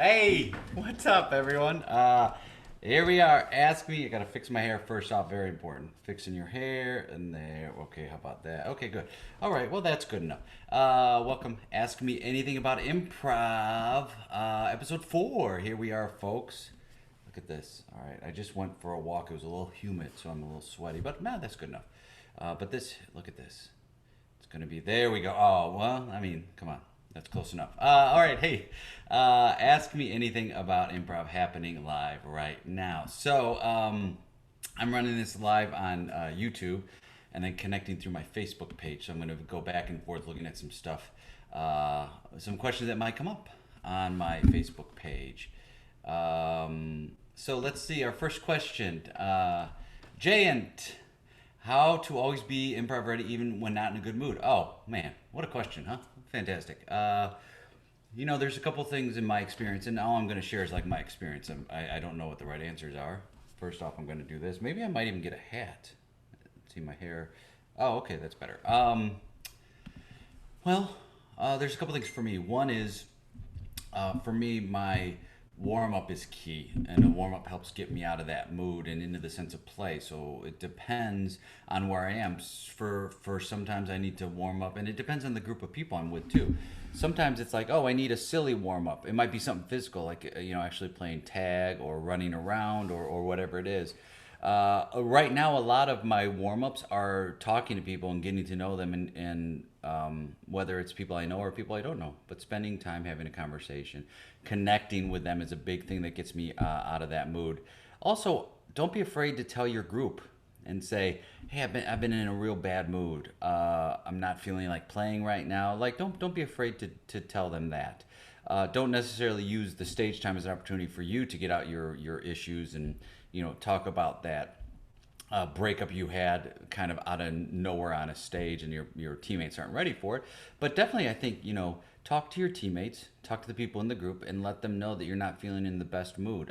Hey, what's up, everyone? Here we are. Ask me. I gotta fix my hair first off. Very important. Fixing your hair and there. Okay, how about that? Okay, good. All right. Well, that's good enough. Welcome. Ask me anything about improv. Episode 4. Here we are, folks. Look at this. All right. I just went for a walk. It was a little humid, so I'm a little sweaty, but man, that's good enough. But this. Look at this. It's gonna be there. We go. Oh well. I mean, come on. That's close enough. All right. Hey, ask me anything about improv happening live right now. I'm running this live on YouTube, and then connecting through my Facebook page. So I'm gonna go back and forth looking at some stuff, some questions that might come up on my Facebook page. So let's see. Our first question, Jayant. How to always be improv ready even when not in a good mood? Oh man, what a question, huh? Fantastic. There's a couple things in my experience, and all I'm going to share is like my experience. I don't know what the right answers are. First off, I'm going to do this. Maybe I might even get a hat. See my hair. Oh, okay, that's better. There's a couple things for me. One is for me, my warm up is key, and a warm up helps get me out of that mood and into the sense of play. So it depends on where I am. For sometimes I need to warm up, and it depends on the group of people I'm with too. Sometimes it's like, oh, I need a silly warm up. It might be something physical, like actually playing tag or running around or whatever it is. Right now, a lot of my warm ups are talking to people and getting to know them, and whether it's people I know or people I don't know, but spending time having a conversation, connecting with them is a big thing that gets me out of that mood. Also, don't be afraid to tell your group and say, "Hey, I've been in a real bad mood. I'm not feeling like playing right now." Like, don't be afraid to tell them that. Don't necessarily use the stage time as an opportunity for you to get out your issues and talk about that breakup you had kind of out of nowhere on a stage, and your teammates aren't ready for it. But definitely, I think talk to your teammates, talk to the people in the group, and let them know that you're not feeling in the best mood.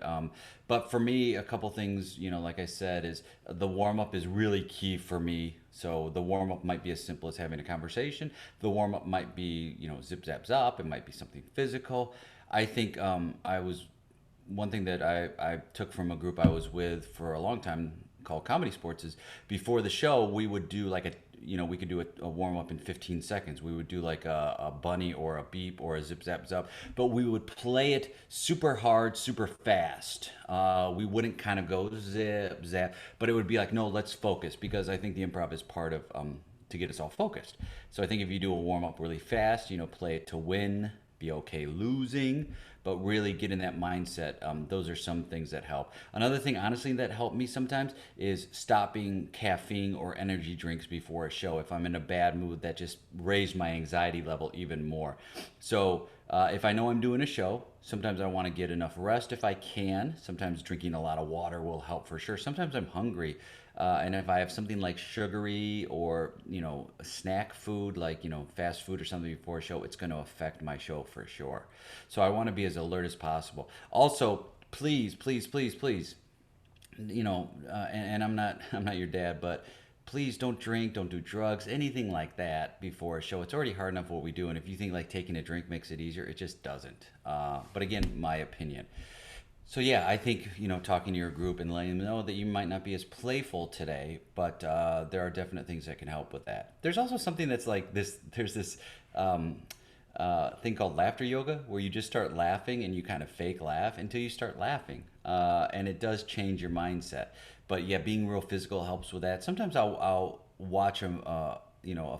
But for me, a couple things, like I said, is the warm up is really key for me. So the warm up might be as simple as having a conversation. The warm up might be zip zap zop. It might be something physical. I think I was one thing that I took from a group I was with for a long time called Comedy Sports is before the show we would do like we could do a warm up in 15 seconds. We would do like a bunny or a beep or a zip zap zap, but we would play it super hard, super fast. We wouldn't kind of go zip zap, but it would be like, no, let's focus, because I think the improv is part of to get us all focused. So I think if you do a warm up really fast, play it to win, be okay losing, but really get in that mindset. Those are some things that help. Another thing, honestly, that helped me sometimes is stopping caffeine or energy drinks before a show. If I'm in a bad mood, that just raised my anxiety level even more. So if I know I'm doing a show, sometimes I want to get enough rest if I can. Sometimes drinking a lot of water will help for sure. Sometimes I'm hungry. And if I have something like sugary or snack food, like fast food or something before a show, it's going to affect my show for sure. So I want to be as alert as possible. Also, please, please, please, please, and I'm not your dad, but please don't drink, don't do drugs, anything like that before a show. It's already hard enough what we do, and if you think like taking a drink makes it easier, it just doesn't. But again, my opinion. So yeah, I think talking to your group and letting them know that you might not be as playful today, but there are definite things that can help with that. There's also something that's like this. There's this thing called laughter yoga, where you just start laughing and you kind of fake laugh until you start laughing, and it does change your mindset. But yeah, being real physical helps with that. Sometimes I'll watch a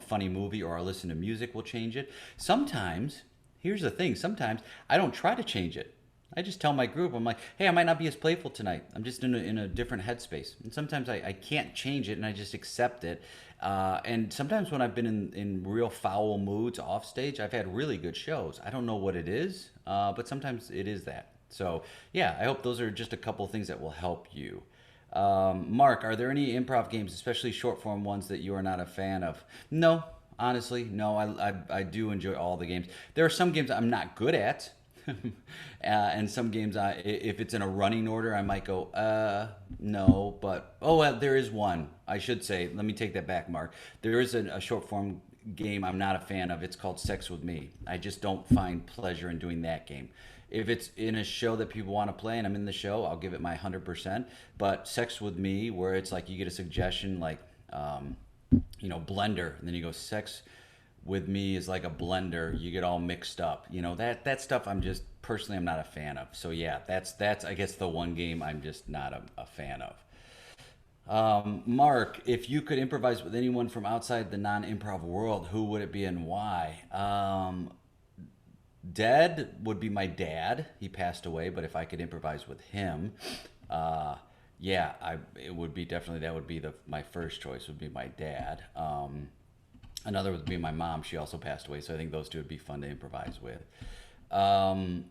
funny movie, or I'll listen to music will change it. Sometimes, here's the thing, sometimes I don't try to change it. I just tell my group, I'm like, hey, I might not be as playful tonight. I'm just in a different headspace. And sometimes I can't change it, and I just accept it. And sometimes when I've been in real foul moods off stage, I've had really good shows. I don't know what it is, but sometimes it is that. So, yeah, I hope those are just a couple of things that will help you. Mark, are there any improv games, especially short form ones, that you are not a fan of? No, honestly, no. I do enjoy all the games. There are some games I'm not good at. And some games, if it's in a running order, I might go, no. But there is one. I should say. Let me take that back, Mark. There is a short form game I'm not a fan of. It's called Sex with Me. I just don't find pleasure in doing that game. If it's in a show that people want to play and I'm in the show, I'll give it my 100%. But Sex with Me, where it's like you get a suggestion like, blender, and then you go sex with me is like a blender. You get all mixed up. That stuff. I'm not a fan of. So yeah, that's I guess the one game I'm just not a fan of. Mark, if you could improvise with anyone from outside the non-improv world, who would it be and why? Dead would be my dad. He passed away, but if I could improvise with him, uh, yeah, it would be definitely that would be my first choice would be my dad. Another would be my mom. She also passed away, so I think those two would be fun to improvise with. Um,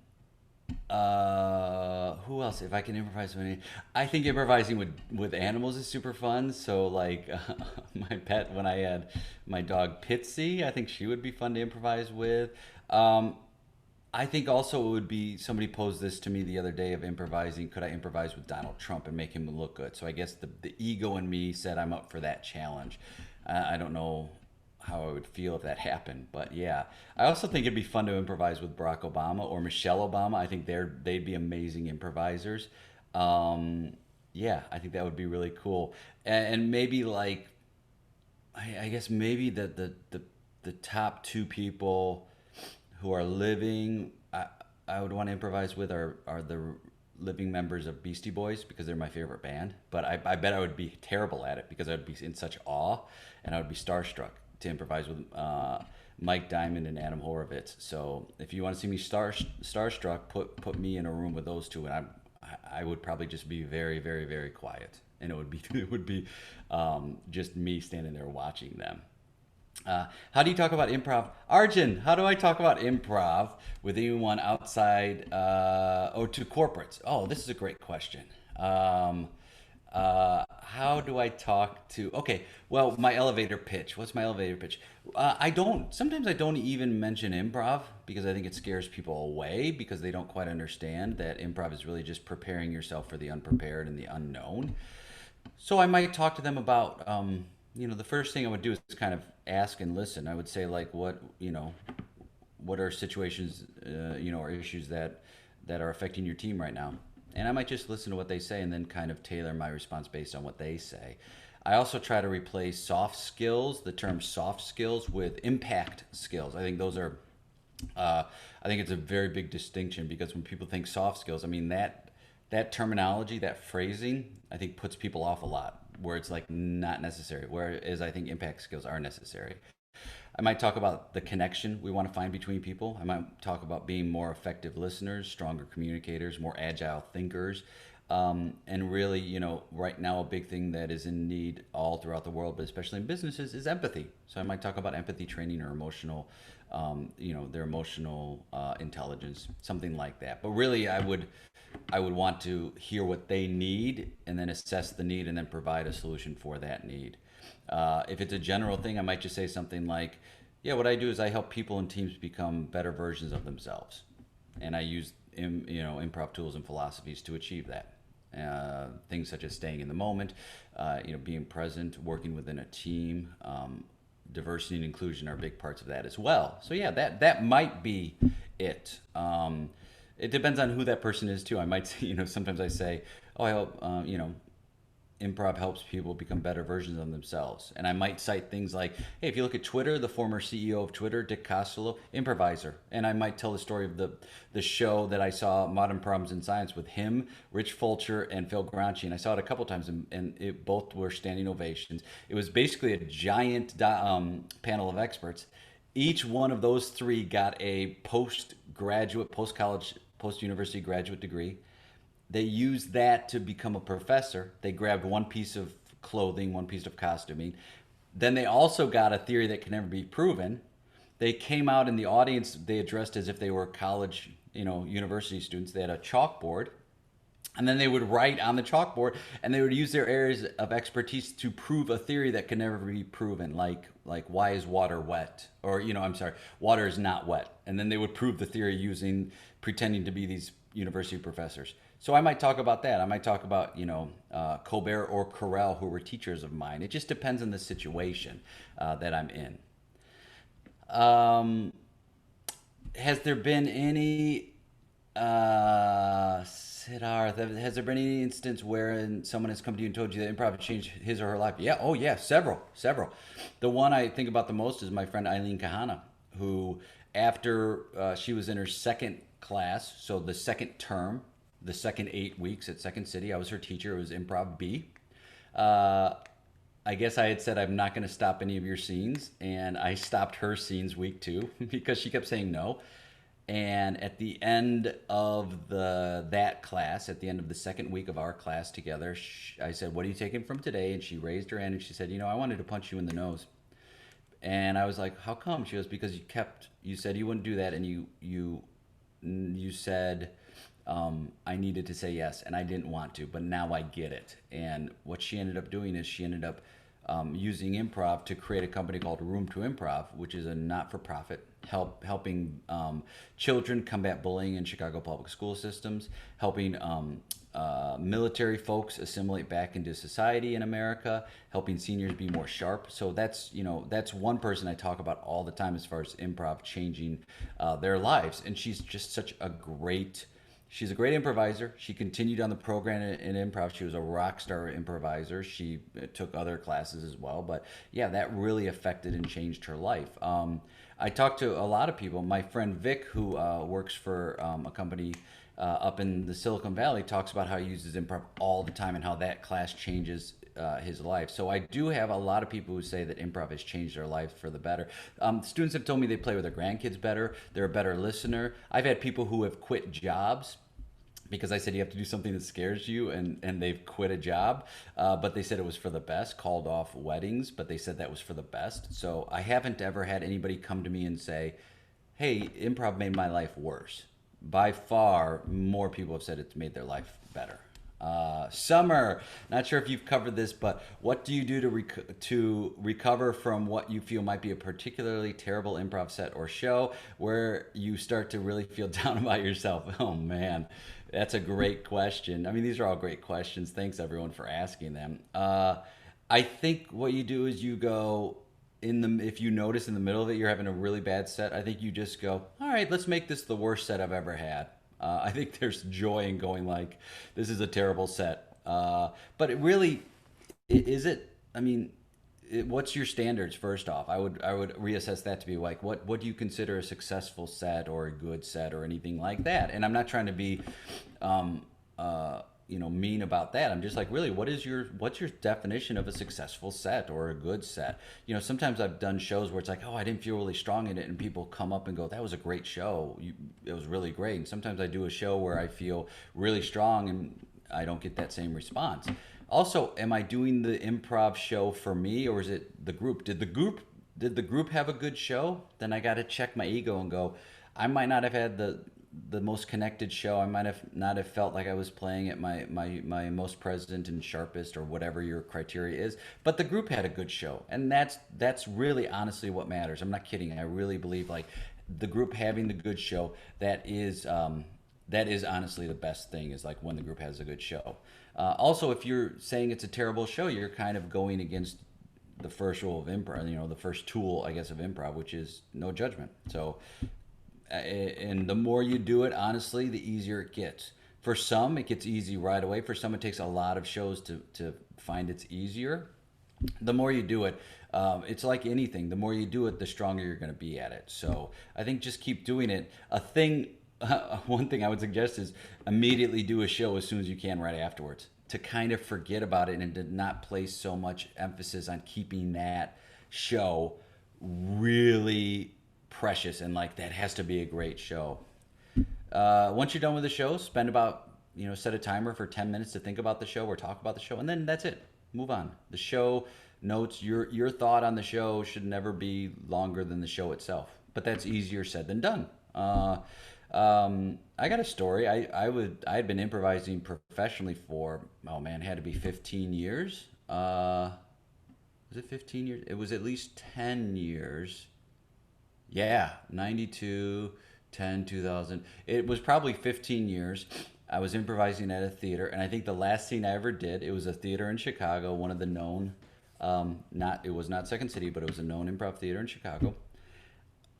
who else? If I can improvise with any, I think improvising with animals is super fun. So like my pet when I had my dog Pitsy, I think she would be fun to improvise with. Um, I think also it would be somebody posed this to me the other day of improvising. Could I improvise with Donald Trump and make him look good? So I guess the ego in me said I'm up for that challenge. I don't know how I would feel if that happened, but yeah. I also think it'd be fun to improvise with Barack Obama or Michelle Obama. I think they'd be amazing improvisers. Um, yeah, I think that would be really cool. And maybe like I guess maybe the top two people who are living, I would want to improvise with are the living members of Beastie Boys because they're my favorite band. But I bet I would be terrible at it because I'd be in such awe and I would be starstruck to improvise with Mike Diamond and Adam Horovitz. So if you want to see me starstruck, put me in a room with those two, and I would probably just be very very very quiet, and it would be just me standing there watching them. How do you talk about improv? Arjun, how do I talk about improv with anyone outside or to corporates? Oh, this is a great question. How do I talk to? Okay, well, my elevator pitch. What's my elevator pitch? Sometimes I don't even mention improv because I think it scares people away because they don't quite understand that improv is really just preparing yourself for the unprepared and the unknown. So I might talk to them about, the first thing I would do is kind of ask and listen. I would say like, what are situations, or issues that are affecting your team right now, and I might just listen to what they say and then kind of tailor my response based on what they say. I also try to replace the term soft skills with impact skills. I think it's a very big distinction because when people think soft skills, I mean that terminology, that phrasing, I think puts people off a lot where it's like not necessary. Whereas I think impact skills are necessary. I might talk about the connection we want to find between people. I might talk about being more effective listeners, stronger communicators, more agile thinkers. And really, right now, a big thing that is in need all throughout the world, but especially in businesses, is empathy. So I might talk about empathy training or their emotional intelligence, something like that. But really, I would want to hear what they need and then assess the need and then provide a solution for that need. If it's a general thing, I might just say something like, yeah, what I do is I help people and teams become better versions of themselves. And I use, improv tools and philosophies to achieve that. Things such as staying in the moment, being present, working within a team, diversity and inclusion are big parts of that as well. So yeah, that might be it. It depends on who that person is too. I might say, sometimes I say, oh, I hope, improv helps people become better versions of themselves. And I might cite things like, hey, if you look at Twitter, the former CEO of Twitter, Dick Costolo, improviser. And I might tell the story of the show that I saw, Modern Problems in Science, with him, Rich Fulcher, and Phil Granchi. And I saw it a couple times, and it both were standing ovations. It was basically a giant panel of experts. Each one of those three got a postgraduate, post-college, post-university graduate degree. They used that to become a professor. They grabbed one piece of clothing, one piece of costuming. Then they also got a theory that can never be proven. They came out in the audience, they addressed as if they were college, university students. They had a chalkboard. And then they would write on the chalkboard and they would use their areas of expertise to prove a theory that can never be proven, like why is water wet? Or, I'm sorry, water is not wet. And then they would prove the theory pretending to be these university professors. So I might talk about that. I might talk about, Colbert or Carell, who were teachers of mine. It just depends on the situation that I'm in. Um, has there been any Siddharth, has there been any instance where someone has come to you and told you that improv changed his or her life? Yeah, oh yeah, several. The one I think about the most is my friend Eileen Kahana, who after she was in her second class, so the second term, the second 8 weeks at Second City, I was her teacher. It was Improv B. Uh, I guess I had said I'm not going to stop any of your scenes, and I stopped her scenes week 2 because she kept saying no. And at the end of the that class, at the end of the second week of our class together, I said, "What are you taking from today?" And she raised her hand and she said, "You know, I wanted to punch you in the nose." And I was like, "How come?" She goes, "Because you said you wouldn't do that, and you said I needed to say yes, and I didn't want to, but now I get it." And what she ended up doing is she ended up using improv to create a company called Room to Improv, which is a not-for-profit helping children combat bullying in Chicago public school systems, helping military folks assimilate back into society in America, helping seniors be more sharp. So that's one person I talk about all the time as far as improv changing their lives, and she's just such a great. She's a great improviser. She continued on the program in improv. She was a rock star improviser. She took other classes as well. But yeah, that really affected and changed her life. I talked to a lot of people. My friend Vic, who works for a company up in the Silicon Valley, talks about how he uses improv all the time and how that class changes his life. So I do have a lot of people who say that improv has changed their life for the better. Students have told me they play with their grandkids better. They're a better listener. I've had people who have quit jobs because I said you have to do something that scares you, and they've quit a job, but they said it was for the best, called off weddings, but they said that was for the best. So I haven't ever had anybody come to me and say, hey, improv made my life worse. By far, more people have said it's made their life better. Summer, not sure if you've covered this, but what do you do to recover from what you feel might be a particularly terrible improv set or show where you start to really feel down about yourself? Oh man, that's a great question. I mean, these are all great questions. Thanks everyone for asking them. I think what you do is you go if you notice in the middle of it you're having a really bad set, I think you just go, all right, let's make this the worst set I've ever had. I think there's joy in going like, this is a terrible set. But it really, is it? I mean, what's your standards? First off, I would reassess that to be like, what do you consider a successful set or a good set or anything like that? And I'm not trying to be, um, mean about that. I'm just like, really, what's your definition of a successful set or a good set? Sometimes I've done shows where it's like, oh, I didn't feel really strong in it, and people come up and go, that was a great show. It was really great. And sometimes I do a show where I feel really strong and I don't get that same response. Also, am I doing the improv show for me, or is it the group? Did the group have a good show? Then I got to check my ego and go, I might not have had the most connected show. I might have not have felt like I was playing at my most present and sharpest or whatever your criteria is. But the group had a good show, and that's really honestly what matters. I'm not kidding. I really believe like the group having the good show, that is honestly the best thing, is like when the group has a good show. Also, if you're saying it's a terrible show, you're kind of going against the first rule of improv, the first tool, I guess, of improv, which is no judgment. So, and the more you do it, honestly, the easier it gets. For some, it gets easy right away. For some, it takes a lot of shows to find it's easier. The more you do it, it's like anything. The more you do it, the stronger you're going to be at it. So I think just keep doing it. One thing I would suggest is immediately do a show as soon as you can right afterwards, to kind of forget about it and to not place so much emphasis on keeping that show really precious and like that has to be a great show. Once you're done with the show, spend about, set a timer for 10 minutes to think about the show or talk about the show, and then that's it. Move on. The show notes, your thought on the show should never be longer than the show itself, but that's easier said than done. I got a story. I had been improvising professionally for, oh man, it had to be 15 years. Was it 15 years? It was at least 10 years. Yeah, 92, 10, 2000. It was probably 15 years. I was improvising at a theater, and I think the last scene I ever did, it was a theater in Chicago, one of the known, it was not Second City, but it was a known improv theater in Chicago.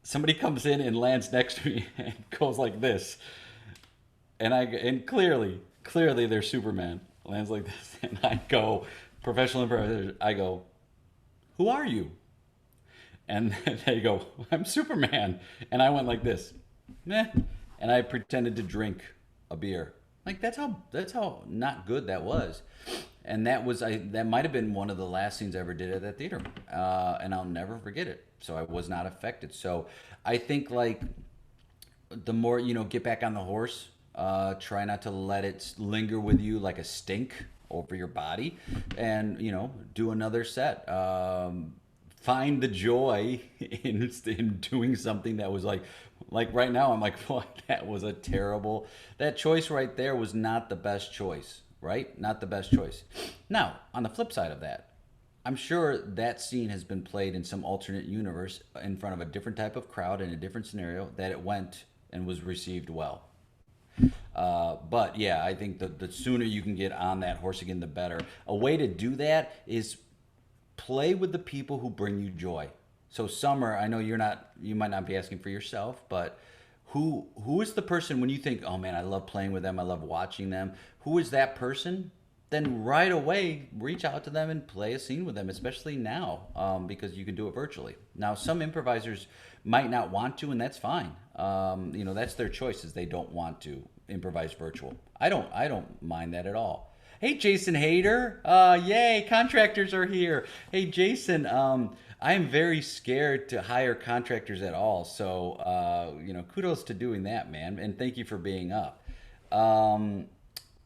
Somebody comes in and lands next to me and goes like this. and clearly they're Superman. Lands like this, and I go, professional improviser. I go, who are you? And they go, I'm Superman. And I went like this, meh. And I pretended to drink a beer. Like that's how not good that was. And that might have been one of the last scenes I ever did at that theater, and I'll never forget it. So I was not affected. So I think like the more get back on the horse. Try not to let it linger with you like a stink over your body, and do another set. Find the joy in doing something that was like right now. I'm like, what? That was a terrible. That choice right there was not the best choice. Right? Not the best choice. Now, on the flip side of that, I'm sure that scene has been played in some alternate universe in front of a different type of crowd in a different scenario that it went and was received well. But yeah, I think the sooner you can get on that horse again, the better. A way to do that is play with the people who bring you joy. So Summer, I know you might not be asking for yourself, but who is the person when you think, oh man, I love playing with them, I love watching them. Who is that person? Then right away reach out to them and play a scene with them, especially now, because you can do it virtually. Now, some improvisers might not want to, and that's fine. That's their choices. They don't want to improvise virtual. I don't mind that at all. Hey, Jason Hayter. Yay, contractors are here. Hey, Jason. I am very scared to hire contractors at all. So, kudos to doing that, man, and thank you for being up. Um,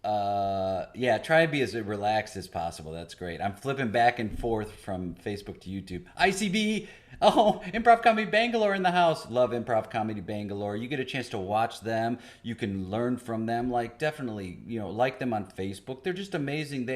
yeah, try and be as relaxed as possible. That's great. I'm flipping back and forth from Facebook to YouTube. ICB, oh, Improv Comedy Bangalore in the house. Love Improv Comedy Bangalore. You get a chance to watch them. You can learn from them. Like, definitely, like them on Facebook. They're just amazing.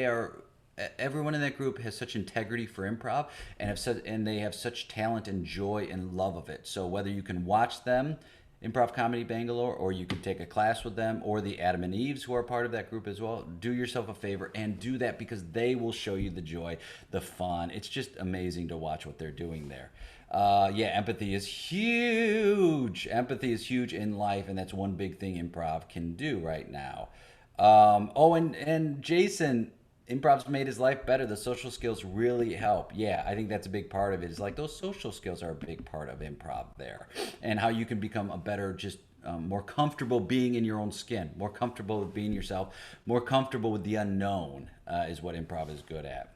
Everyone in that group has such integrity for improv and they have such talent and joy and love of it. So whether you can watch them, Improv Comedy Bangalore, or you can take a class with them, or the Adam and Eves who are part of that group as well, do yourself a favor and do that because they will show you the joy, the fun. It's just amazing to watch what they're doing there. Yeah, empathy is huge. Empathy is huge in life, and that's one big thing improv can do right now. And Jason, improv's made his life better. The social skills really help. Yeah, I think that's a big part of it. Is like those social skills are a big part of improv there, and how you can become a better, just more comfortable being in your own skin, more comfortable with being yourself, more comfortable with the unknown is what improv is good at.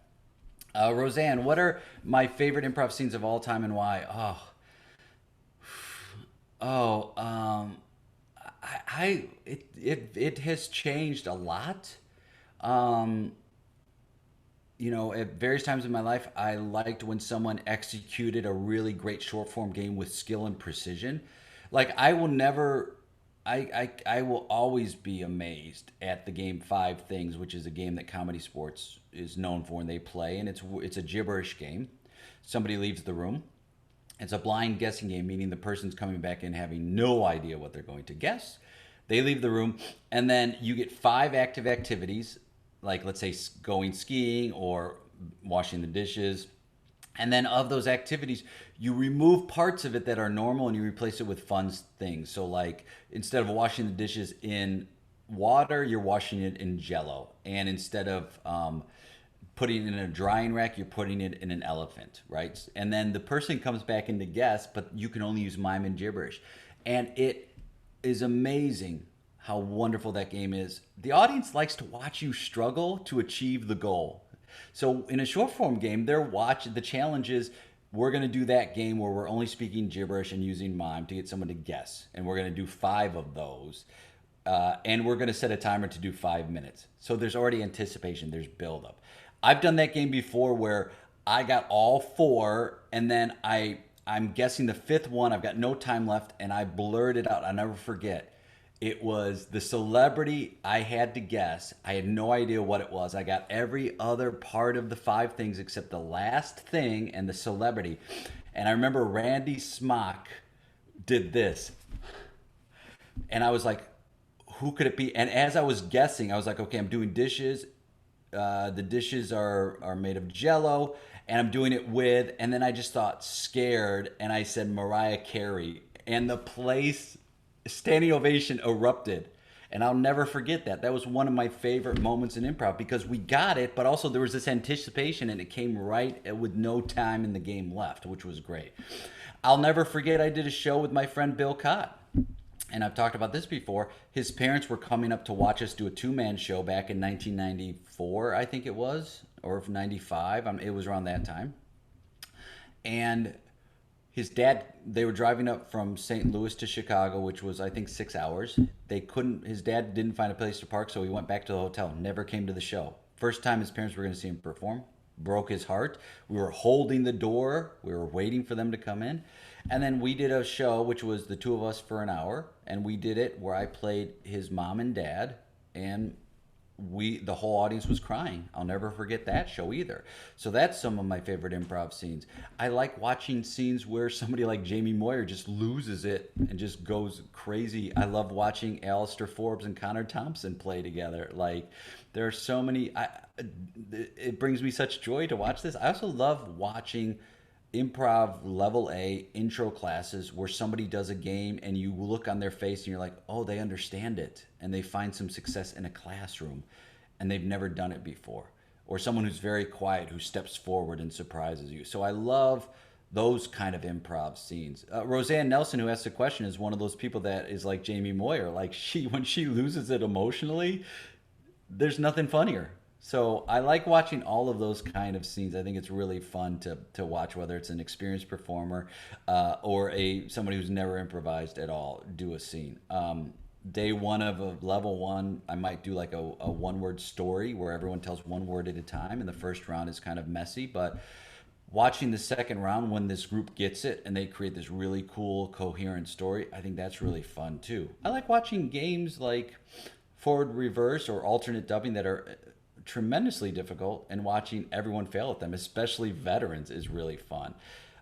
Roseanne, what are my favorite improv scenes of all time and why? Oh, it has changed a lot. Um, at various times in my life, I liked when someone executed a really great short form game with skill and precision. Like I will never, I will always be amazed at the game Five Things, which is a game that Comedy Sports is known for, and they play, and it's a gibberish game. Somebody leaves the room. It's a blind guessing game, meaning the person's coming back in having no idea what they're going to guess. They leave the room, and then you get five active activities, like let's say going skiing or washing the dishes. And then of those activities, you remove parts of it that are normal and you replace it with fun things. So, like instead of washing the dishes in water, you're washing it in Jello, and instead of putting it in a drying rack, you're putting it in an elephant, right? And then the person comes back in to guess, but you can only use mime and gibberish. And it is amazing how wonderful that game is. The audience likes to watch you struggle to achieve the goal. So in a short form game, they're watching. The challenge is we're going to do that game where we're only speaking gibberish and using mime to get someone to guess, and we're going to do five of those. And we're going to set a timer to do 5 minutes. So there's already anticipation, there's buildup. I've done that game before where I got all four, and then I'm guessing the fifth one. I've got no time left, and I blurted out. I'll never forget. It was the celebrity I had to guess. I had no idea what it was. I got every other part of the five things except the last thing and the celebrity. And I remember Randy Smock did this. And I was like, who could it be? And as I was guessing, I was like, okay, I'm doing dishes. The dishes are made of Jello, and I'm doing it with. And then I just thought scared, and I said Mariah Carey, and the place standing ovation erupted. And I'll never forget that. That was one of my favorite moments in improv because we got it, but also there was this anticipation and it came right with no time in the game left, which was great. I'll never forget I did a show with my friend Bill Cott. And I've talked about this before. His parents were coming up to watch us do a two-man show back in 1994, I think it was, or 95. It was around that time. And his dad, they were driving up from St. Louis to Chicago, which was, I think, 6 hours. They couldn't, his dad didn't find a place to park, so he went back to the hotel, never came to the show. First time his parents were going to see him perform, broke his heart. We were holding the door, we were waiting for them to come in. And then we did a show, which was the two of us for an hour, and we did it where I played his mom and dad, and the whole audience was crying. I'll never forget that show either. So that's some of my favorite improv scenes. I like watching scenes where somebody like Jamie Moyer just loses it and just goes crazy. I love watching Alistair Forbes and Connor Thompson play together. Like, there are so many. It brings me such joy to watch this. I also love watching improv level A intro classes where somebody does a game and you look on their face and you're like, oh, they understand it and they find some success in a classroom and they've never done it before. Or someone who's very quiet who steps forward and surprises you. So I love those kind of improv scenes. Roseanne Nelson, who asked the question, is one of those people that is like Jamie Moyer. Like, when she loses it emotionally, there's nothing funnier. So I like watching all of those kind of scenes. I think it's really fun to watch, whether it's an experienced performer or somebody who's never improvised at all do a scene. Day one of a level one, I might do like a one-word story where everyone tells one word at a time, and the first round is kind of messy. But watching the second round, when this group gets it and they create this really cool, coherent story, I think that's really fun too. I like watching games like forward reverse or alternate dubbing that are tremendously difficult, and watching everyone fail at them, especially veterans, is really fun.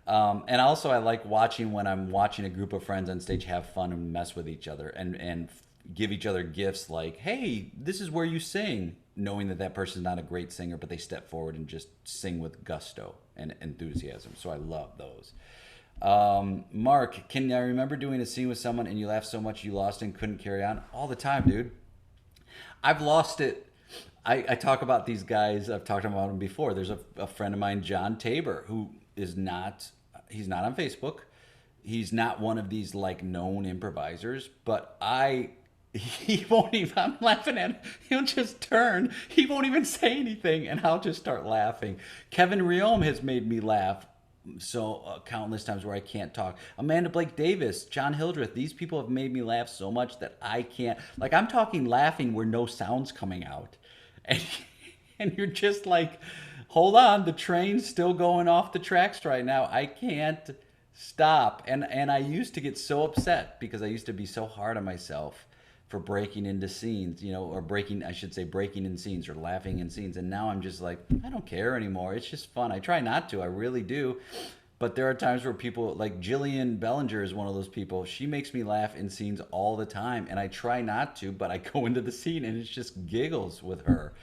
And also I like watching when I'm watching a group of friends on stage have fun and mess with each other and give each other gifts like, hey, this is where you sing, knowing that that person's not a great singer, but they step forward and just sing with gusto and enthusiasm. So I love those. Mark, can I remember doing a scene with someone and you laughed so much you lost and couldn't carry on? All the time, dude. I've lost it. I talk about these guys. I've talked about them before. There's a friend of mine, John Tabor, who is not, he's not on Facebook. He's not one of these like known improvisers, but he won't even, I'm laughing at him. He'll just turn. He won't even say anything and I'll just start laughing. Kevin Riome has made me laugh so countless times where I can't talk. Amanda Blake Davis, John Hildreth, these people have made me laugh so much that I can't, like, I'm talking laughing where no sound's coming out. And, and you're just like, hold on, the train's still going off the tracks right now. I can't stop. And I used to get so upset because I used to be so hard on myself for breaking into scenes, or I should say breaking in scenes or laughing in scenes. And now I'm just like, I don't care anymore. It's just fun. I try not to. I really do. But there are times where people, like Jillian Bellinger is one of those people. She makes me laugh in scenes all the time. And I try not to, but I go into the scene and it's just giggles with her.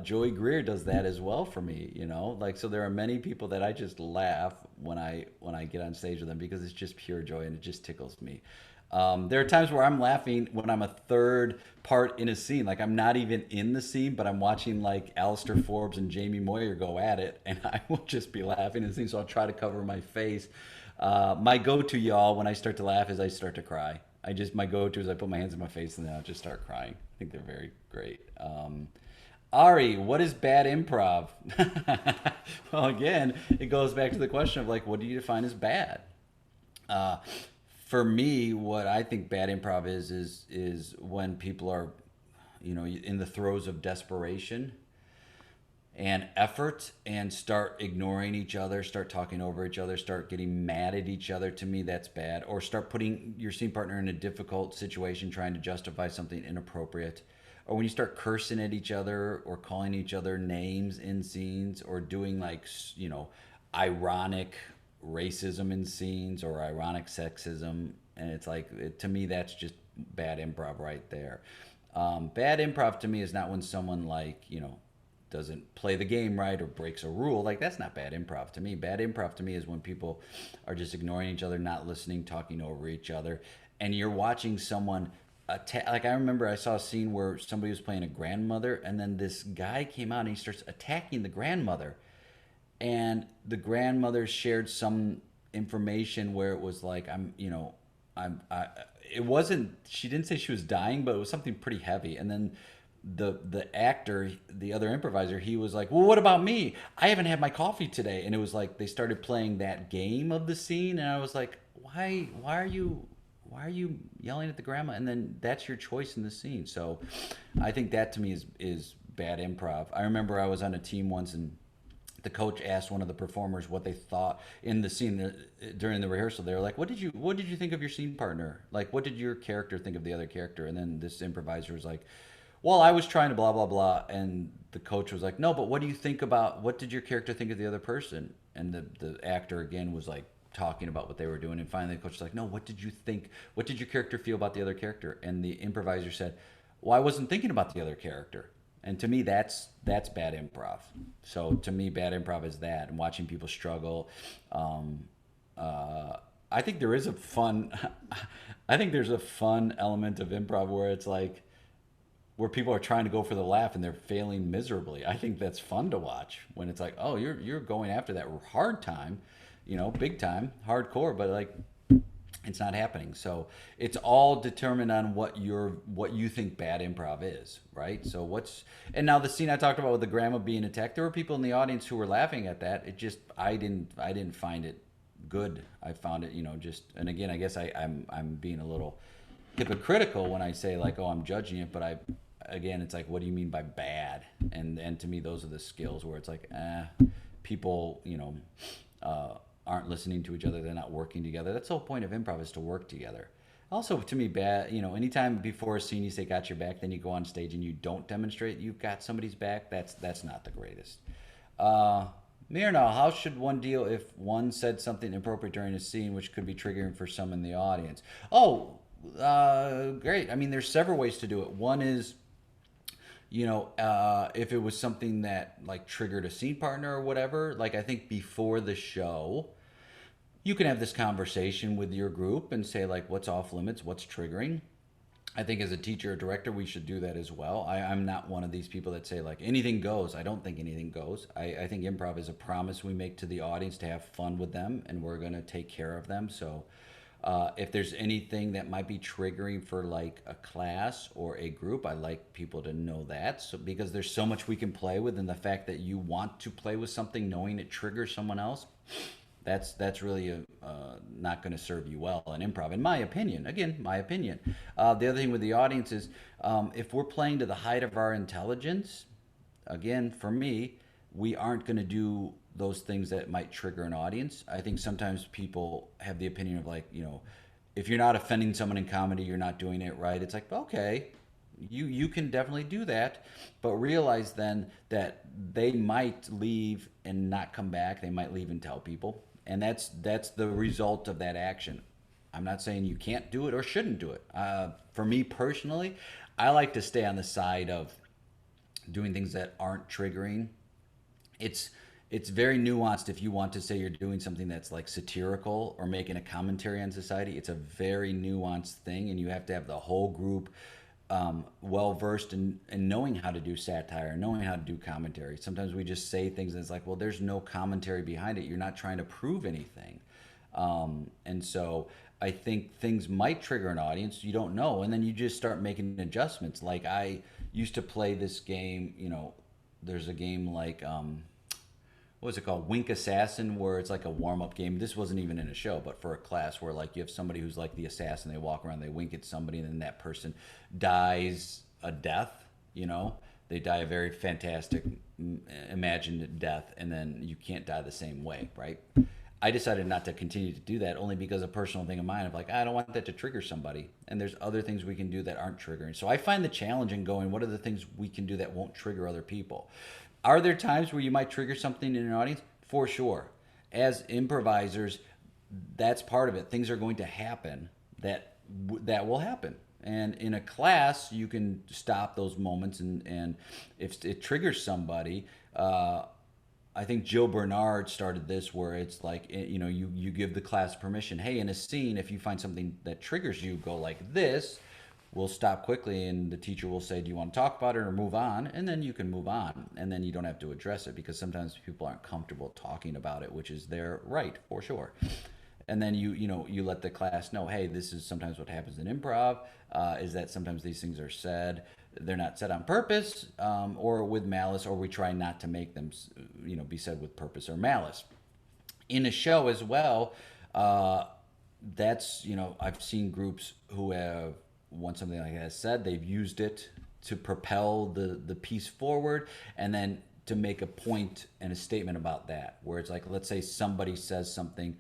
Joey Greer does that as well for me, like, so there are many people that I just laugh when I get on stage with them because it's just pure joy and it just tickles me. There are times where I'm laughing when I'm a third part in a scene. Like, I'm not even in the scene, but I'm watching like Alistair Forbes and Jamie Moyer go at it, and I will just be laughing in the scene, so I'll try to cover my face. My go-to, y'all, when I start to laugh is I start to cry. My go-to is I put my hands in my face and then I'll just start crying. I think they're very great. Ari, what is bad improv? Well, again, it goes back to the question of like, what do you define as bad? For me, what I think bad improv is when people are, in the throes of desperation and effort and start ignoring each other, start talking over each other, start getting mad at each other. To me, that's bad. Or start putting your scene partner in a difficult situation, trying to justify something inappropriate. Or when you start cursing at each other or calling each other names in scenes or doing like, ironic racism in scenes or ironic sexism. And it's like, to me, that's just bad improv right there. Bad improv to me is not when someone like, doesn't play the game right or breaks a rule. Like, that's not bad improv to me. Bad improv to me is when people are just ignoring each other, not listening, talking over each other. And you're watching someone like I remember I saw a scene where somebody was playing a grandmother, and then this guy came out and he starts attacking the grandmother, and the grandmother shared some information where it was like I'm it wasn't, she didn't say she was dying, but it was something pretty heavy. And then the actor, the other improviser, he was like, well, what about me? I haven't had my coffee today. And it was like they started playing that game of the scene, and I was like, why are you yelling at the grandma? And then that's your choice in the scene. So I think that to me is bad improv. I remember I was on a team once, and the coach asked one of the performers what they thought in the scene during the rehearsal. They were like, what did you think of your scene partner? Like, what did your character think of the other character?" And then this improviser was like, "Well, I was trying to blah blah blah." And the coach was like, "No, but what do you think about, what did your character think of the other person?" And the actor again was like talking about what they were doing. And finally the coach was like, "No, what did you think, what did your character feel about the other character?" And the improviser said, "Well, I wasn't thinking about the other character." And to me, that's bad improv. So to me, bad improv is that, and watching people struggle. Um, I think there is a fun, I think there's a fun element of improv where it's like where people are trying to go for the laugh and they're failing miserably. I think that's fun to watch when it's like, oh, you're going after that hard time, big time, hardcore, but like it's not happening. So it's all determined on what you think bad improv is, right? So and now the scene I talked about with the grandma being attacked, there were people in the audience who were laughing at that. It just I didn't find it good. I found it, just, and again, I guess I'm being a little hypocritical when I say like, oh, I'm judging it, but again, it's like, what do you mean by bad? And to me, those are the skills where it's like, people, aren't listening to each other. They're not working together. That's the whole point of improv, is to work together. Also, to me, bad, anytime before a scene you say got your back, then you go on stage and you don't demonstrate you've got somebody's back, that's not the greatest. Me or no, how should one deal if one said something inappropriate during a scene which could be triggering for some in the audience? Oh, great. I mean, there's several ways to do it. One is, if it was something that like triggered a scene partner or whatever, like I think before the show, you can have this conversation with your group and say like, what's off limits, what's triggering. I think as a teacher or director, we should do that as well. I'm not one of these people that say like anything goes. I don't think anything goes. I think improv is a promise we make to the audience to have fun with them, and we're going to take care of them. So if there's anything that might be triggering for like a class or a group, I like people to know that. So because there's so much we can play with, and the fact that you want to play with something knowing it triggers someone else, that's really not going to serve you well in improv, in my opinion. Again, my opinion. The other thing with the audience is, if we're playing to the height of our intelligence, again, for me, we aren't going to do those things that might trigger an audience. I think sometimes people have the opinion of like, if you're not offending someone in comedy, you're not doing it right. It's like, okay, you can definitely do that, but realize then that they might leave and not come back. They might leave and tell people, and that's the result of that action. I'm not saying you can't do it or shouldn't do it. For me personally, I like to stay on the side of doing things that aren't triggering. It's very nuanced. If you want to say you're doing something that's like satirical or making a commentary on society, it's a very nuanced thing, and you have to have the whole group well versed in knowing how to do satire, knowing how to do commentary. Sometimes we just say things and it's like, well, there's no commentary behind it. You're not trying to prove anything. And so I think things might trigger an audience. You don't know. And then you just start making adjustments. Like I used to play this game, there's a game like, what was it called? Wink Assassin, where it's like a warm up game. This wasn't even in a show, but for a class where like you have somebody who's like the assassin. They walk around, they wink at somebody, and then that person dies a death. They die a very fantastic, imagined death, and then you can't die the same way, right? I decided not to continue to do that, only because a personal thing of mine of like, I don't want that to trigger somebody. And there's other things we can do that aren't triggering. So I find the challenge in going, what are the things we can do that won't trigger other people? Are there times where you might trigger something in an audience? For sure. As improvisers, that's part of it. Things are going to happen that will happen. And in a class, you can stop those moments, and if it triggers somebody, I think Jill Bernard started this, where it's like, you give the class permission. Hey, in a scene, if you find something that triggers you, go like this. we'll stop quickly and the teacher will say, do you want to talk about it or move on? And then you can move on. And then you don't have to address it because sometimes people aren't comfortable talking about it, which is their right for sure. And then you let the class know, hey, this is sometimes what happens in improv, is that sometimes these things are said, they're not said on purpose, or with malice, or we try not to make them be said with purpose or malice in a show as well. That's I've seen groups who have, once something like that is said, they've used it to propel the piece forward, and then to make a point and a statement about that, where it's like, let's say somebody says something,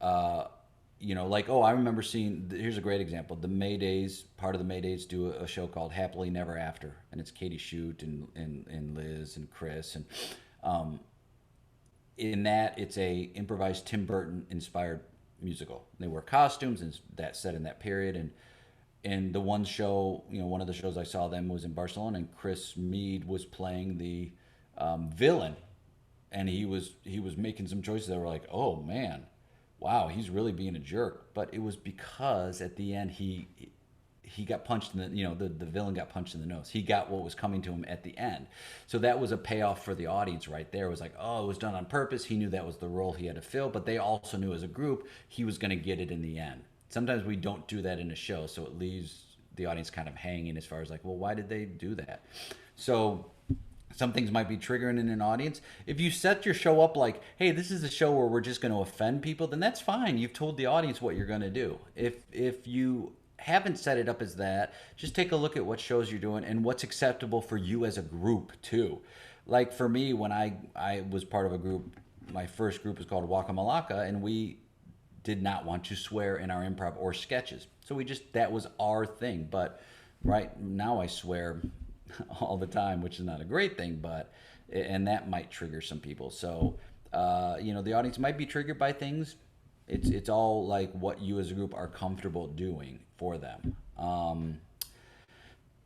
like, oh, I remember seeing, here's a great example. The Maydays, part of the Maydays do a show called Happily Never After. And it's Katie Shute and Liz and Chris. And in that, it's a improvised Tim Burton inspired musical. They wear costumes, and that's set in that period. And the one show, one of the shows I saw them was in Barcelona, and Chris Mead was playing the villain. And he was making some choices that were like, oh man, wow, he's really being a jerk. But it was because at the end he got punched in the villain got punched in the nose. He got what was coming to him at the end. So that was a payoff for the audience right there. It was like, oh, it was done on purpose. He knew that was the role he had to fill, but they also knew as a group he was going to get it in the end. Sometimes we don't do that in a show, so it leaves the audience kind of hanging as far as like, well, why did they do that? So some things might be triggering in an audience. If you set your show up like, hey, this is a show where we're just going to offend people, then that's fine. You've told the audience what you're going to do. If you haven't set it up as that, just take a look at what shows you're doing and what's acceptable for you as a group too. Like for me, when I was part of a group, my first group was called Waka Malaka, and we did not want to swear in our improv or sketches. So that was our thing. But right now I swear all the time, which is not a great thing, and that might trigger some people. So, the audience might be triggered by things. It's all like what you as a group are comfortable doing for them.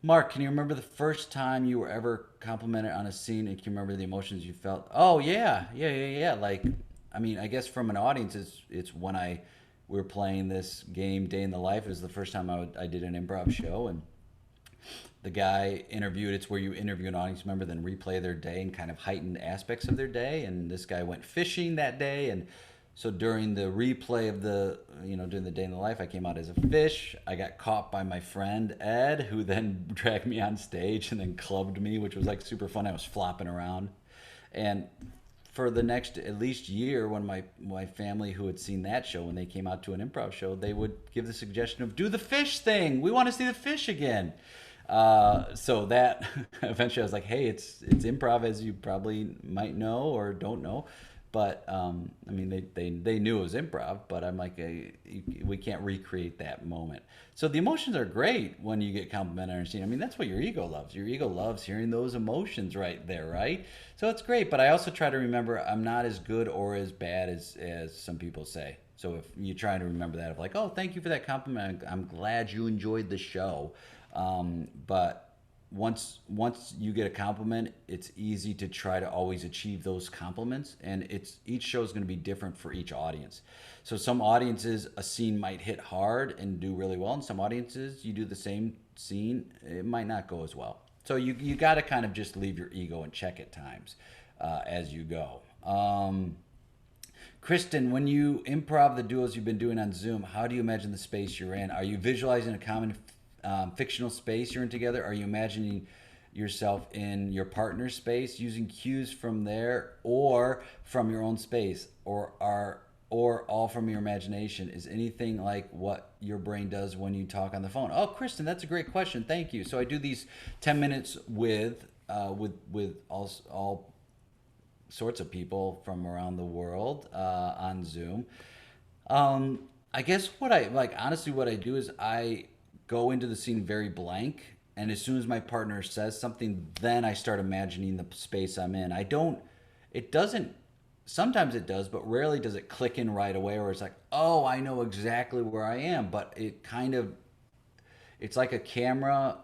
Mark, can you remember the first time you were ever complimented on a scene, and can you remember the emotions you felt? Oh yeah. Like, I mean, I guess from an audience, it's when we were playing this game, Day in the Life. It was the first time I did an improv show, and the guy interviewed. It's where you interview an audience member, then replay their day and kind of heightened aspects of their day. And this guy went fishing that day, and so during the replay of during the Day in the Life, I came out as a fish. I got caught by my friend Ed, who then dragged me on stage and then clubbed me, which was like super fun. I was flopping around, and for the next at least year, when my family who had seen that show, when they came out to an improv show, they would give the suggestion of, do the fish thing. We want to see the fish again. So that eventually I was like, hey, it's improv, as you probably might know or don't know. But I mean, they knew it was improv, but I'm like, we can't recreate that moment. So the emotions are great when you get complimented on a scene. I mean, that's what your ego loves. Your ego loves hearing those emotions right there, right? So it's great. But I also try to remember I'm not as good or as bad as some people say. So if you try to remember that, of like, oh, thank you for that compliment. I'm glad you enjoyed the show. But once you get a compliment, it's easy to try to always achieve those compliments, and each show is going to be different for each audience. So some audiences, a scene might hit hard and do really well, and some audiences, you do the same scene, it might not go as well. So you got to kind of just leave your ego in check at times as you go. Kristen, when you improv the duos you've been doing on Zoom, how do you imagine the space you're in? Are you visualizing a common fictional space you're in together? Are you imagining yourself in your partner's space, using cues from there or from your own space, or all from your imagination? Is anything like what your brain does when you talk on the phone? Oh, Kristen, that's a great question. Thank you. So I do these 10 minutes with all sorts of people from around the world on Zoom. I guess what I do is I go into the scene very blank, and as soon as my partner says something, then I start imagining the space I'm in. Sometimes it does, but rarely does it click in right away, or it's like, oh, I know exactly where I am. But it's like a camera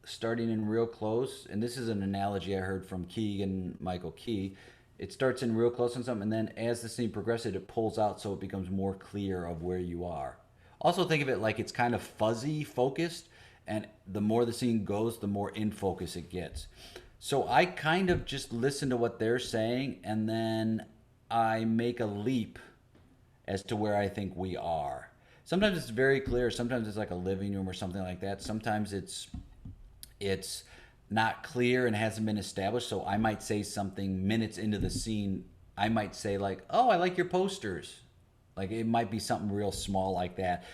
starting in real close, and this is an analogy I heard from Keegan Michael Key. It starts in real close on something, and then as the scene progresses, it pulls out so it becomes more clear of where you are. Also think of it like it's kind of fuzzy focused, and the more the scene goes, the more in focus it gets. So I kind of just listen to what they're saying, and then I make a leap as to where I think we are. Sometimes it's very clear. Sometimes it's like a living room or something like that. Sometimes it's not clear and hasn't been established. So I might say something minutes into the scene. I might say like, "Oh, I like your posters." Like it might be something real small like that,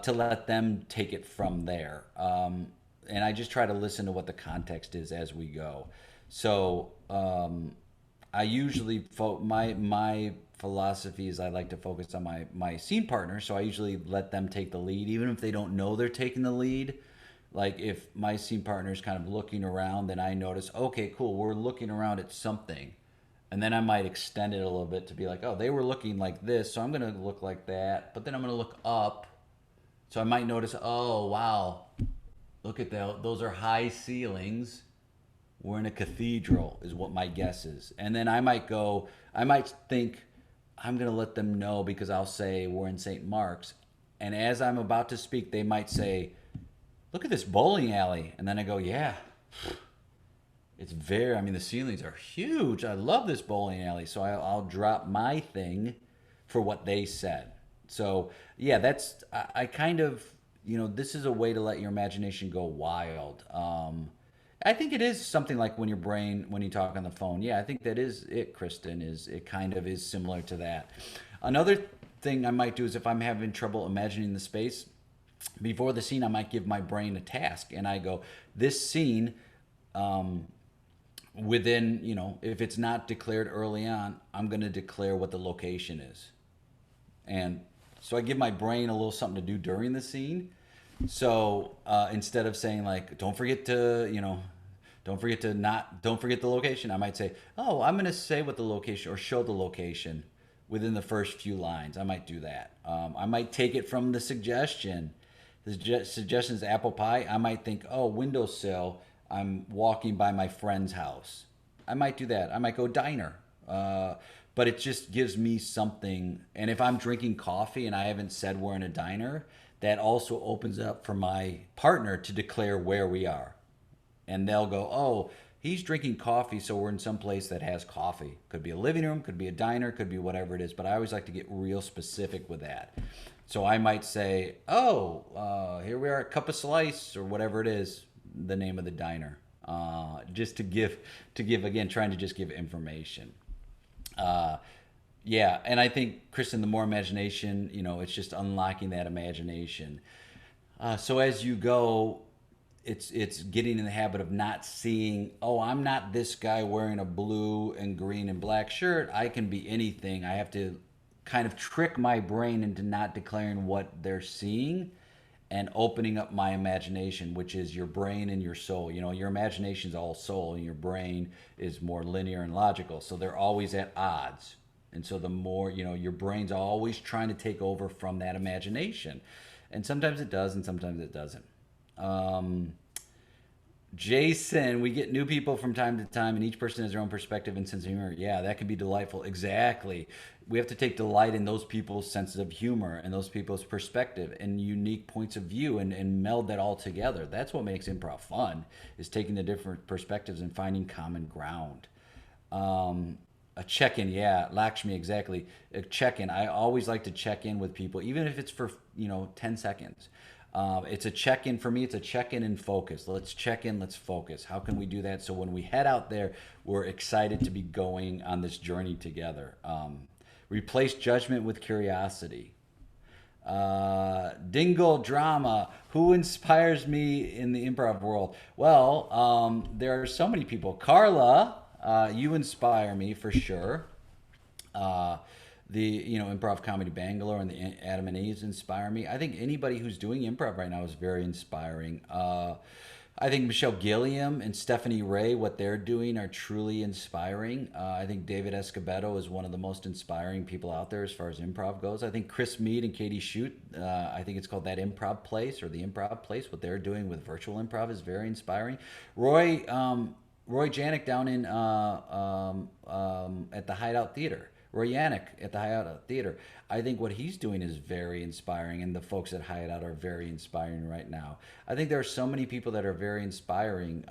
to let them take it from there. And I just try to listen to what the context is as we go. So I usually my philosophy is I like to focus on my scene partner. So I usually let them take the lead, even if they don't know they're taking the lead. Like if my scene partner is kind of looking around, then I notice, okay, cool, we're looking around at something, and then I might extend it a little bit to be like, oh, they were looking like this, so I'm gonna look like that, but then I'm gonna look up, so I might notice, oh wow, look at that, those are high ceilings. We're in a cathedral, is what my guess is. And then I might think, I'm going to let them know because I'll say we're in St. Mark's. And as I'm about to speak, they might say, look at this bowling alley. And then I go, yeah, I mean, the ceilings are huge. I love this bowling alley. So I'll drop my thing for what they said. So, yeah, I kind of, this is a way to let your imagination go wild. I think it is something like when you talk on the phone. Yeah, I think that is it, Kristen, it kind of is similar to that. Another thing I might do is if I'm having trouble imagining the space, before the scene, I might give my brain a task and I go, this scene, within, if it's not declared early on, I'm going to declare what the location is. And so I give my brain a little something to do during the scene. So instead of saying like, don't forget the location, I might say, oh, I'm going to say what the location or show the location within the first few lines. I might do that. I might take it from the suggestion. The suggestion is apple pie. I might think, oh, windowsill. I'm walking by my friend's house. I might do that. I might go diner. But it just gives me something. And if I'm drinking coffee and I haven't said we're in a diner, that also opens up for my partner to declare where we are. And they'll go, oh, he's drinking coffee, so we're in some place that has coffee. Could be a living room, could be a diner, could be whatever it is. But I always like to get real specific with that. So I might say, oh, here we are at Cup of Slice or whatever it is, the name of the diner. Just to give again, trying to just give information. Yeah, and I think, Kristen, the more imagination, it's just unlocking that imagination. So as you go, it's getting in the habit of not seeing, oh, I'm not this guy wearing a blue and green and black shirt. I can be anything. I have to kind of trick my brain into not declaring what they're seeing and opening up my imagination, which is your brain and your soul. Your imagination is all soul and your brain is more linear and logical. So they're always at odds. And so the more, your brain's always trying to take over from that imagination. And sometimes it does and sometimes it doesn't. Jason, we get new people from time to time, and each person has their own perspective and sense of humor. Yeah, that can be delightful. Exactly. We have to take delight in those people's sense of humor and those people's perspective and unique points of view and meld that all together. That's what makes improv fun, is taking the different perspectives and finding common ground. A check-in, yeah, Lakshmi, exactly. A check-in. I always like to check in with people, even if it's for 10 seconds. It's a check-in for me. It's a check-in and focus. Let's check in. Let's focus. How can we do that so when we head out there, we're excited to be going on this journey together? Replace judgment with curiosity. Dingle drama. Who inspires me in the improv world? Well, there are so many people. Carla, you inspire me for sure. The Improv Comedy Bangalore and the Adam and Eves inspire me. I think anybody who's doing improv right now is very inspiring. I think Michelle Gilliam and Stephanie Ray, what they're doing are truly inspiring. I think David Escobedo is one of the most inspiring people out there as far as improv goes. I think Chris Mead and Katie Shute, I think it's called That Improv Place or The Improv Place. What they're doing with virtual improv is very inspiring. Roy Janik down in at the Hideout Theater. Roy Yannick at the Hyatt Theater. I think what he's doing is very inspiring, and the folks at Hyatt are very inspiring right now. I think there are so many people that are very inspiring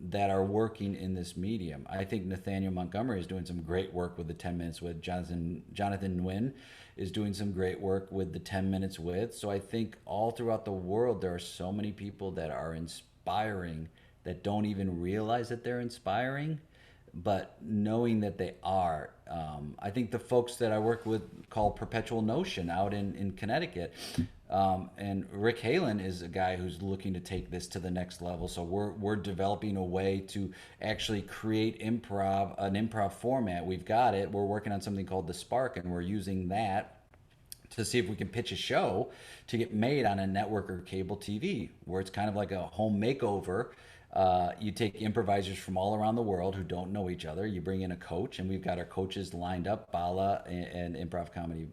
that are working in this medium. I think Nathaniel Montgomery is doing some great work with the 10 Minutes with Jonathan Nguyen is doing some great work with the 10 Minutes with. So I think all throughout the world, there are so many people that are inspiring that don't even realize that they're inspiring, but knowing that they are. I think the folks that I work with call Perpetual Notion out in Connecticut. And Rick Halen is a guy who's looking to take this to the next level. So we're developing a way to actually create an improv format. We've got it. We're working on something called The Spark, and we're using that to see if we can pitch a show to get made on a network or cable TV, where it's kind of like a home makeover. You take improvisers from all around the world who don't know each other. You bring in a coach, and we've got our coaches lined up, Bala and Improv Comedy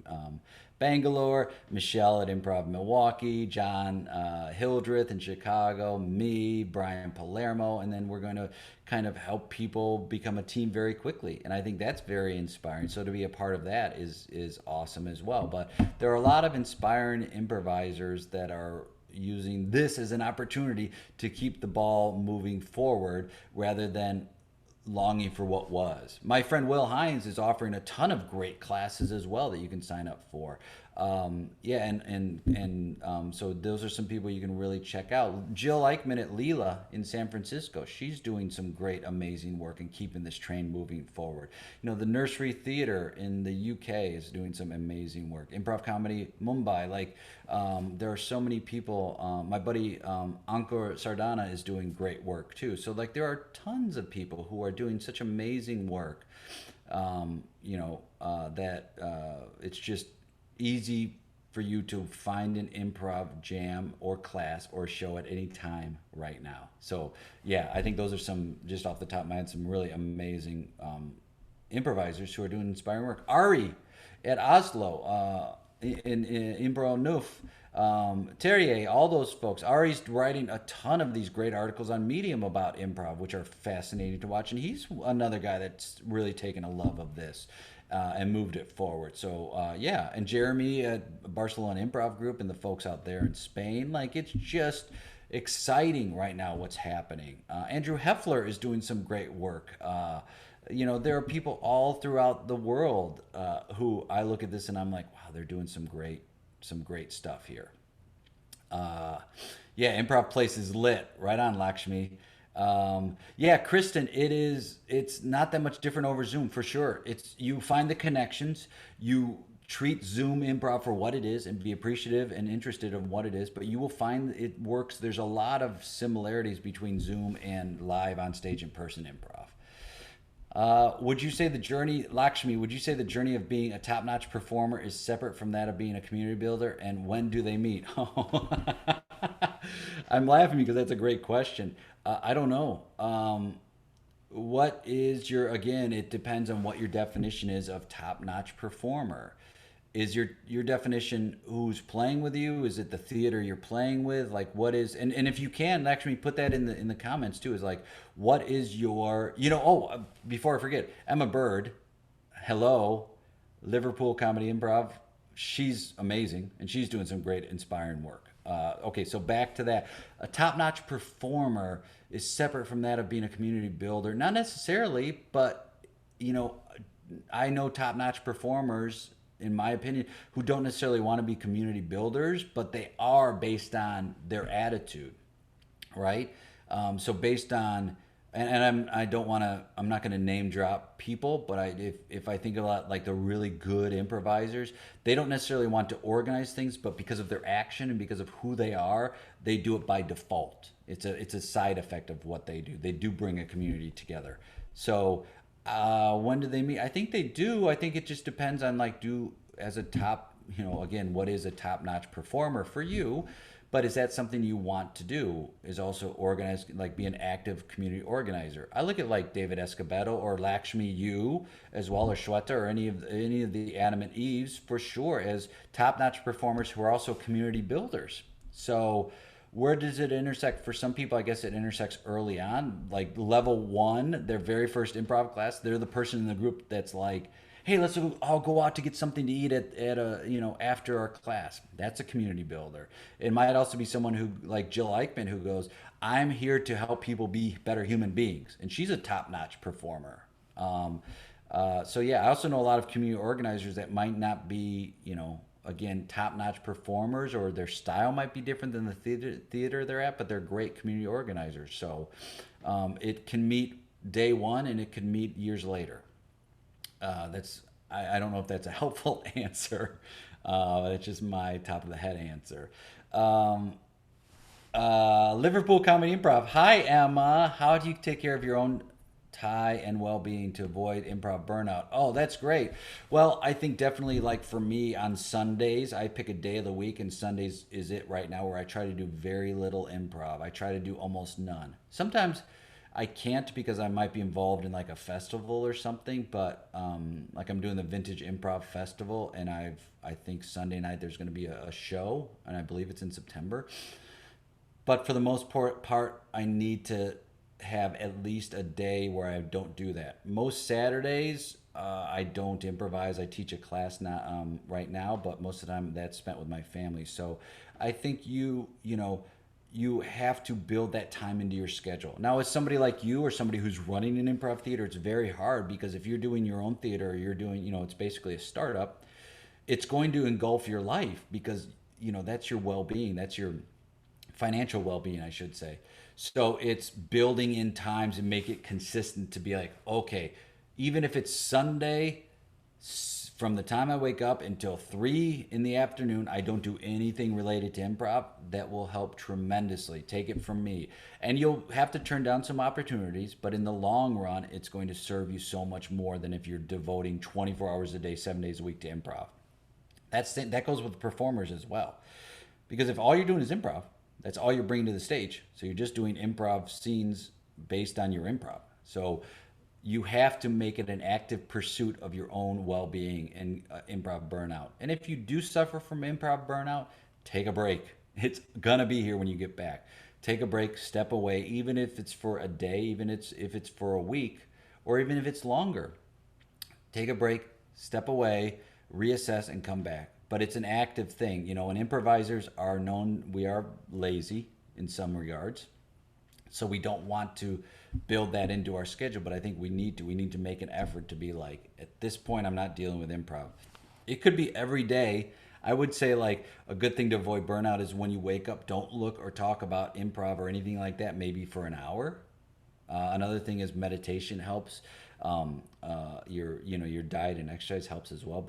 Bangalore, Michelle at Improv Milwaukee, John Hildreth in Chicago, me, Brian Palermo, and then we're going to kind of help people become a team very quickly. And I think that's very inspiring. So to be a part of that is awesome as well. But there are a lot of inspiring improvisers that are using this as an opportunity to keep the ball moving forward rather than longing for what was. My friend Will Hines is offering a ton of great classes as well that you can sign up for. So those are some people you can really check out. Jill Eichman at Leela in San Francisco, she's doing some great, amazing work and keeping this train moving forward. You know, the Nursery Theater in the UK is doing some amazing work. Improv Comedy Mumbai, there are so many people. My buddy Ankur Sardana is doing great work too. So there are tons of people who are doing such amazing work. It's just easy for you to find an improv jam or class or show at any time right now. So yeah, I think those are some, just off the top of my head, some really amazing improvisers who are doing inspiring work. Ari at Oslo, in Imbro Nuf, Terrier, all those folks. Ari's writing a ton of these great articles on Medium about improv, which are fascinating to watch. And he's another guy that's really taken a love of this and moved it forward. So and Jeremy at Barcelona Improv Group and the folks out there in Spain, it's just exciting right now what's happening. Andrew Heffler is doing some great work. There are people all throughout the world who I look at this and I'm like, wow, they're doing some great stuff here. Improv Place is lit. Right on, Lakshmi. Kristen, it's not that much different over Zoom for sure. You find the connections, you treat Zoom improv for what it is and be appreciative and interested in what it is, but you will find it works. There's a lot of similarities between Zoom and live on stage in person improv. Would you say the journey, Lakshmi, of being a top-notch performer is separate from that of being a community builder? And when do they meet? I'm laughing because that's a great question. I don't know. What is again, it depends on what your definition is of top-notch performer. Is your definition who's playing with you? Is it the theater you're playing with? What is, and if you can, actually put that in the comments too, is what is your, before I forget, Emma Bird, hello, Liverpool Comedy Improv. She's amazing and she's doing some great inspiring work. Okay, so back to that. A top-notch performer is separate from that of being a community builder. Not necessarily, but, I know top-notch performers, in my opinion, who don't necessarily want to be community builders, but they are based on their attitude, right? So based on, and I'm not going to name drop people, but if I think about the really good improvisers, they don't necessarily want to organize things, but because of their action and because of who they are, they do it by default. It's a side effect of what they do. They do bring a community together. So when do they meet? I think they do. I think it just depends on as a top, again, what is a top-notch performer for you? But is that something you want to do? Is also organize, be an active community organizer. I look at David Escobedo or Lakshmi Yu as well, or Shweta, or any of the Adamant Eves for sure as top-notch performers who are also community builders. So where does it intersect? For some people, I guess it intersects early on, level one, their very first improv class. They're the person in the group that's hey, let's all go out to get something to eat at a, after our class. That's a community builder. It might also be someone who, like Jill Eichmann, who goes, I'm here to help people be better human beings. And she's a top notch performer. So yeah, I also know a lot of community organizers that might not be, again, top-notch performers, or their style might be different than the theater they're at, but they're great community organizers. So it can meet day one and it can meet years later. That's I don't know if that's a helpful answer. That's just my top of the head answer. Um, Liverpool Comedy Improv. Hi, Emma. How do you take care of your own tie and well-being to avoid improv burnout? Oh, that's great. Well, I think definitely, like for me on Sundays, I pick a day of the week, and Sundays is it right now, where I try to do very little improv. I try to do almost none. Sometimes I can't because I might be involved in like a festival or something, but like I'm doing the Vintage Improv Festival, and I think Sunday night there's going to be a show, and I believe it's in September. But for the most part, I need to have at least a day where I don't do that. Most Saturdays, I don't improvise. I teach a class now, right now, but most of the time that's spent with my family. So I think you have to build that time into your schedule. Now, as somebody like you or somebody who's running an improv theater, it's very hard, because if you're doing your own theater, or you're doing, it's basically a startup, it's going to engulf your life, because that's your well-being, that's your financial well-being, I should say. So it's building in times and make it consistent to be like, okay, even if it's Sunday, from the time I wake up until 3 in the afternoon, I don't do anything related to improv. That will help tremendously. Take it from me. And you'll have to turn down some opportunities, but in the long run, it's going to serve you so much more than if you're devoting 24 hours a day, 7 days a week to improv. That goes with performers as well. Because if all you're doing is improv, that's all you're bringing to the stage. So you're just doing improv scenes based on your improv. So you have to make it an active pursuit of your own well-being and improv burnout. And if you do suffer from improv burnout, take a break. It's gonna be here when you get back. Take a break, step away, even if it's for a day, even if it's for a week, or even if it's longer. Take a break, step away, reassess, and come back. But it's an active thing, and improvisers are known, we are lazy in some regards. So we don't want to build that into our schedule, but I think we need to make an effort to be like, at this point, I'm not dealing with improv. It could be every day. I would say, like, a good thing to avoid burnout is when you wake up, don't look or talk about improv or anything like that, maybe for an hour. Another thing is meditation helps. Your diet and exercise helps as well,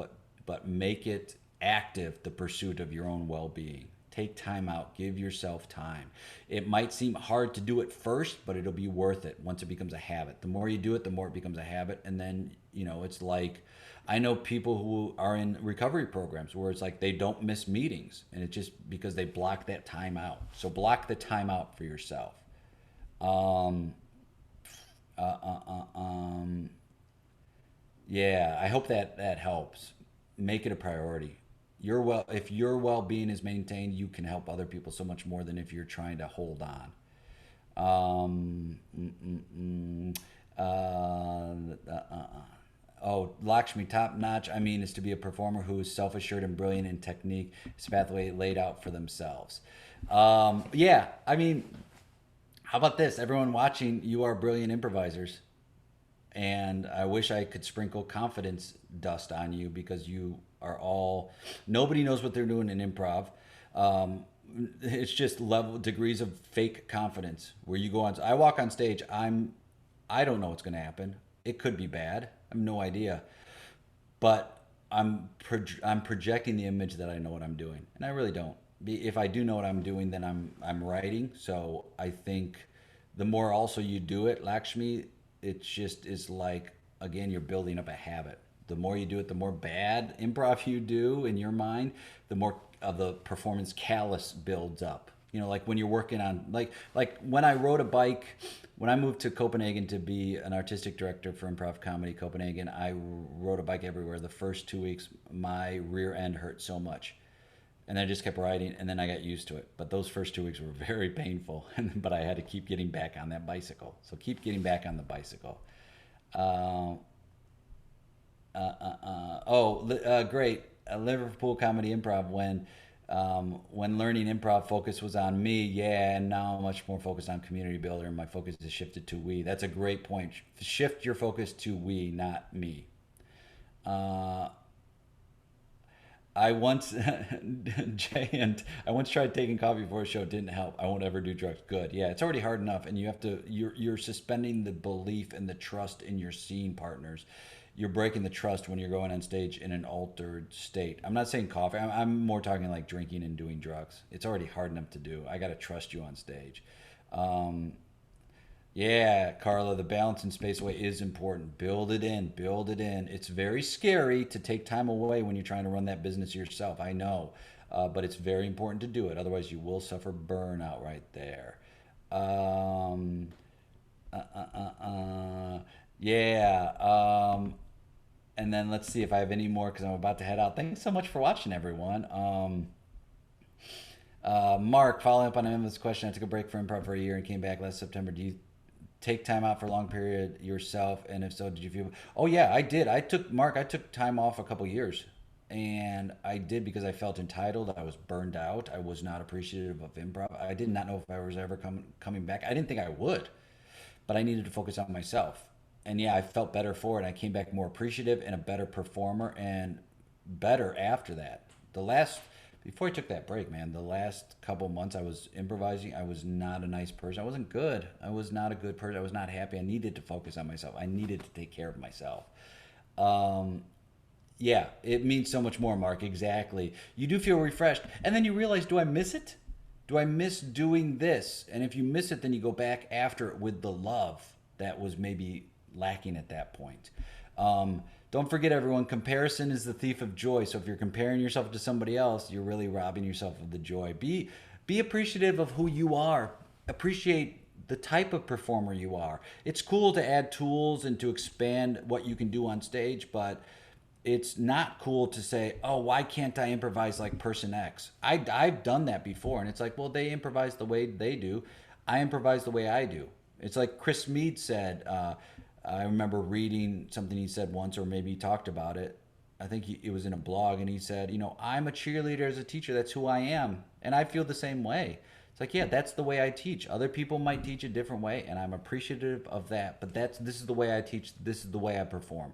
but make it active, the pursuit of your own well-being. Take time out, give yourself time. It might seem hard to do it first, but it'll be worth it once it becomes a habit. The more you do it, the more it becomes a habit. And then, it's like, I know people who are in recovery programs where it's like they don't miss meetings, and it's just because they block that time out. So block the time out for yourself. Um, uh, uh, yeah, I hope that helps. Make it a priority. If your well-being is maintained, you can help other people so much more than if you're trying to hold on. Um, mm, mm, mm, oh, Lakshmi, top notch. I mean, is to be a performer who is self-assured and brilliant in technique. It's a pathway laid out for themselves. Yeah, I mean, how about this? Everyone watching, you are brilliant improvisers, and I wish I could sprinkle confidence dust on you, because you are all, nobody knows what they're doing in improv. Um, it's just level degrees of fake confidence where you go on. I walk on stage. I don't know what's going to happen. It could be bad. I have no idea, but I'm projecting the image that I know what I'm doing, and I really don't. If I do know what I'm doing, then I'm writing. So I think the more also you do it, Lakshmi, it just is like, again, you're building up a habit. The more you do it, the more bad improv you do in your mind, the more of the performance callus builds up. Like when you're working on, like when I rode a bike, when I moved to Copenhagen to be an artistic director for Improv Comedy Copenhagen, I rode a bike everywhere. The first 2 weeks, my rear end hurt so much, and I just kept riding, and then I got used to it. But those first 2 weeks were very painful, but I had to keep getting back on that bicycle. So keep getting back on the bicycle. Uh, Great. Liverpool Comedy Improv when learning improv focus was on me, yeah, and now I'm much more focused on community builder and my focus is shifted to we. That's a great point. Shift your focus to we, not me. Uh, I once, Jay, and I once tried taking coffee before a show. It didn't help. I won't ever do drugs. Good. Yeah, it's already hard enough, and you have to. You're suspending the belief and the trust in your scene partners. You're breaking the trust when you're going on stage in an altered state. I'm not saying coffee. I'm more talking like drinking and doing drugs. It's already hard enough to do. I got to trust you on stage. Um, yeah, Carla, the balance and space away is important. Build it in, build it in. It's very scary to take time away when you're trying to run that business yourself. I know, but it's very important to do it. Otherwise, you will suffer burnout right there. Um, uh, uh, uh, uh, yeah. And then let's see if I have any more because I'm about to head out. Thanks so much for watching, everyone. Mark, following up on Emma's question, I took a break from improv for a year and came back last September. Do you take time out for a long period yourself? And if so, did you feel? Oh yeah, I did. I took time off a couple years, and I did because I felt entitled. I was burned out. I was not appreciative of improv. I did not know if I was ever coming back. I didn't think I would, but I needed to focus on myself. And yeah, I felt better for it. I came back more appreciative and a better performer and better after that. The last before I took that break, man, the last couple months I was improvising. I was not a nice person. I wasn't good. I was not a good person. I was not happy. I needed to focus on myself. I needed to take care of myself. Um, yeah, it means so much more, Mark. Exactly. You do feel refreshed. And then you realize, do I miss it? Do I miss doing this? And if you miss it, then you go back after it with the love that was maybe lacking at that point. Don't forget, everyone, comparison is the thief of joy. So if you're comparing yourself to somebody else, you're really robbing yourself of the joy. Be appreciative of who you are. Appreciate the type of performer you are. It's cool to add tools and to expand what you can do on stage, but it's not cool to say, oh, why can't I improvise like person X? I've done that before, and it's like, well, they improvise the way they do. I improvise the way I do. It's like Chris Mead said. I remember reading something he said once, or maybe he talked about it. I think it was in a blog, and he said, I'm a cheerleader as a teacher. That's who I am. And I feel the same way. It's like, yeah, that's the way I teach. Other people might teach a different way, and I'm appreciative of that. But this is the way I teach. This is the way I perform.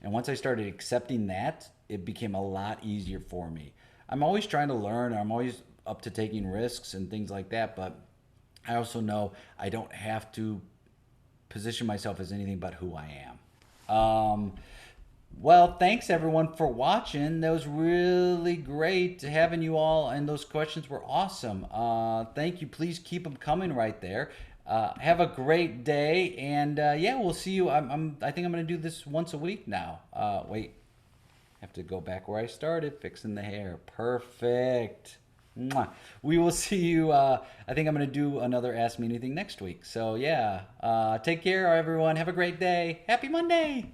And once I started accepting that, it became a lot easier for me. I'm always trying to learn. I'm always up to taking risks and things like that. But I also know I don't have to position myself as anything but who I am. Well, thanks everyone for watching. That was really great having you all, and those questions were awesome. Thank you. Please keep them coming right there. Have a great day, and yeah, we'll see you. I think I'm going to do this once a week now. Wait, I have to go back where I started, fixing the hair. Perfect. Mwah. We will see you. I think I'm going to do another Ask Me Anything next week. So yeah, take care, everyone. Have a great day. Happy Monday.